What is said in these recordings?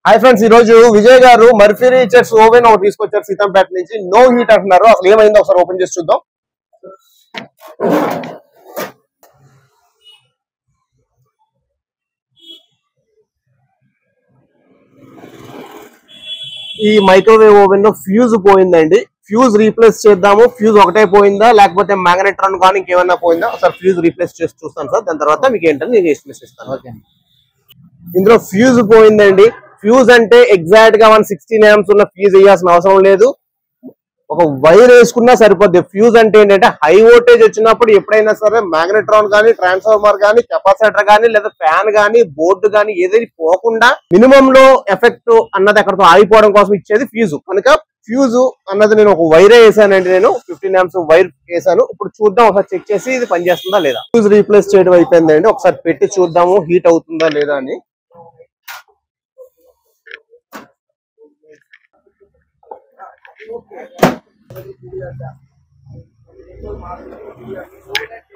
Hi friends, ఈ రోజు విజయ్ గారు మర్ఫీ చెట్స్ ఓవెన్ ఒకటి తీసుకొచ్చారు సీతంపేట నుంచి. నో హీట్ అంటున్నారు. అసలు ఏమైందో ఒకసారి ఓపెన్ చేసి చూద్దాం. ఈ మైక్రోవేవ్ ఓవెన్ లో ఫ్యూజ్ పోయిందండి. ఫ్యూజ్ రీప్లేస్ చేద్దాము. ఫ్యూజ్ ఒకటే పోయిందా లేకపోతే మ్యాగ్నెట్రాన్ కానీ ఇంకేమన్నా పోయిందా ఒకసారి ఫ్యూజ్ రీప్లేస్ చేసి చూస్తాను సార్. దాని తర్వాత మీకు ఏంటని నేను ఎస్టిమేట్ ఇస్తాను. ఇందులో ఫ్యూజ్ పోయిందండి. ఫ్యూజ్ అంటే ఎగ్జాక్ట్ గా 116 amps ఉన్న ఫ్యూజ్ వేయాల్సిన అవసరం లేదు. ఒక వైర్ వేసుకున్నా సరిపోద్ది. ఫ్యూజ్ అంటే ఏంటంటే హై వోల్టేజ్ వచ్చినప్పుడు ఎప్పుడైనా సరే మ్యాగ్నెట్రాన్ కానీ, ట్రాన్స్ఫార్మర్ కానీ, కెపాసిటర్ కానీ, లేదా ఫ్యాన్ కానీ, బోర్డు కానీ ఏదైనా పోకుండా మినిమం లో ఎఫెక్ట్ అన్నది అక్కడతో ఆగిపోవడం కోసం ఇచ్చేది ఫ్యూజ్. కనుక ఫ్యూజ్ అన్నది నేను ఒక వైరే వేసానండి. నేను 15 amps వైర్ వేసాను. ఇప్పుడు చూద్దాం, ఒకసారి చెక్ చేసి ఇది పనిచేస్తుందా లేదా. ఫ్యూజ్ రీప్లేస్ చేయడం అయిపోయిందండి. ఒకసారి పెట్టి చూద్దాము హీట్ అవుతుందా లేదా అని.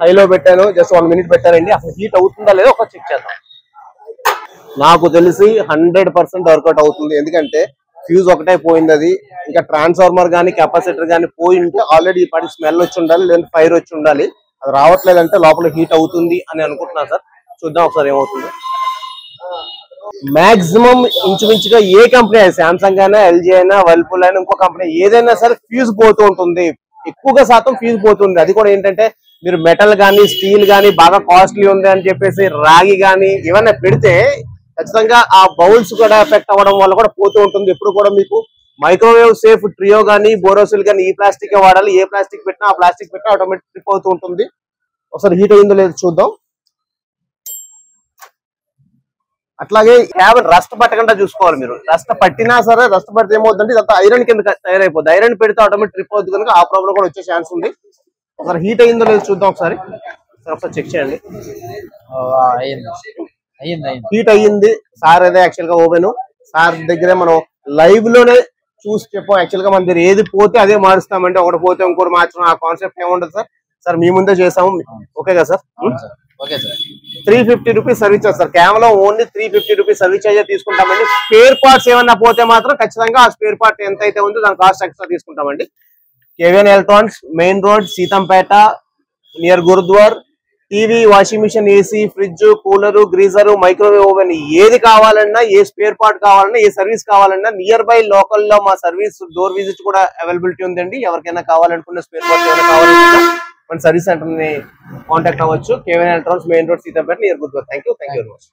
హైలో పెట్టాను, జస్ట్ 1 minute పెట్టానండి. అసలు హీట్ అవుతుందా లేదా ఒక చెక్ చేద్దాం. నాకు తెలిసి 100% వర్కౌట్ అవుతుంది. ఎందుకంటే ఫ్యూజ్ ఒకటే పోయింది. అది ఇంకా ట్రాన్స్ఫార్మర్ కానీ, కెపాసిటర్ కానీ పోయి ఉంటే ఆల్రెడీ ఈ పాటి స్మెల్ వచ్చి ఉండాలి, లేదా ఫైర్ వచ్చి ఉండాలి. అది రావట్లేదంటే లోపల హీట్ అవుతుంది అని అనుకుంటున్నాను సార్. చూద్దాం ఒకసారి ఏమవుతుంది. మాక్సిమం ఇంచుమించుగా ఏ కంపెనీ అయినా, సామ్సంగ్ అయినా, ఎల్జీ అయినా, వర్ల్పూల్ అయినా, ఇంకో కంపెనీ ఏదైనా సరే ఫ్యూజ్ పోతూ ఉంటుంది. ఎక్కువగా శాతం ఫ్యూజ్ పోతుంది. అది కూడా ఏంటంటే మీరు మెటల్ కానీ, స్టీల్ కానీ బాగా కాస్ట్లీ ఉంది అని చెప్పేసి రాగి కానీ ఏమైనా పెడితే ఖచ్చితంగా ఆ బౌల్స్ కూడా ఎఫెక్ట్ అవ్వడం వల్ల కూడా పోతూ ఉంటుంది. ఎప్పుడు కూడా మీకు మైక్రోవేవ్ సేఫ్ ట్రియో కానీ, బోరోసిల్ కానీ ఈ ప్లాస్టిక్ వాడాలి. ఏ ప్లాస్టిక్ పెట్టినా ఆ ప్లాస్టిక్ పెట్టినా ఆటోమేటిక్ ట్రిప్ అవుతూ ఉంటుంది. ఒకసారి హీట్ అయిందో లేదో చూద్దాం. అట్లాగే క్యాబిన్ రస్ట్ పట్టకుండా చూసుకోవాలి మీరు. రస్ట్ పట్టినా సరే, రస్ట్ పడితే ఏమవుతుందంటే ఇదంతా ఐరన్ కింద తయారైపోద్ది. ఐరన్ పెడితే ఆటోమేటిక్ ట్రిప్ అవుతుంది కనుక ఆ ప్రాబ్లం కూడా వచ్చే ఛాన్స్ ఉంది. ఒకసారి హీట్ అయిందో లేదో చూద్దాం. ఒకసారి చెక్ చేయండి. హీట్ అయ్యింది సార్. అదే యాక్చువల్ గా ఓవెన్ సార్ దగ్గరే మనం లైవ్ లోనే చూసి చెప్పాం. యాక్చువల్ గా మన దగ్గర ఏది పోతే అదే మారుస్తామంటే, ఒకటి పోతే ఇంకోటి మార్చడం ఆ కాన్సెప్ట్ ఏముండదు సార్. సార్ మీ ముందే చేసాము. ఓకే కదా సార్? 350 rupees service sir. కేవలం ఓన్లీ 350 రూపీస్ సర్వీస్ చార్జ్ తీసుకుంటామండి. స్పేర్ పార్ట్స్ ఏమన్నా పోతే మాత్రం ఖచ్చితంగా ఆ స్పేర్ పార్ట్ ఎంత అయితే ఉందో దాని కాస్ట్ ఎక్స్ట్రా తీసుకుంటామండి. KVN electronics, main road, Seethampeta, near Gurudwar. TV, washing machine, AC, fridge, cooler, geyser, microwave oven ఏది కావాలన్నా, ఏ స్పేర్ పార్ట్ కావాలన్నా, ఏ సర్వీస్ కావాలన్నా నియర్ బై లోకల్ లో మా సర్వీస్ డోర్ విజిట్ కూడా అవైలబిలిటీ ఉందండి. ఎవరికైనా కావాలనుకున్న స్పేర్ పార్ట్ ఏమైనా కావాలనుకున్నా మన సర్వీస్ సెంటర్ ని కాంటాక్ట్ అవ్వచ్చు. KVN electronics, main road, Seethampeta, near Gurudwar. Thank you very much.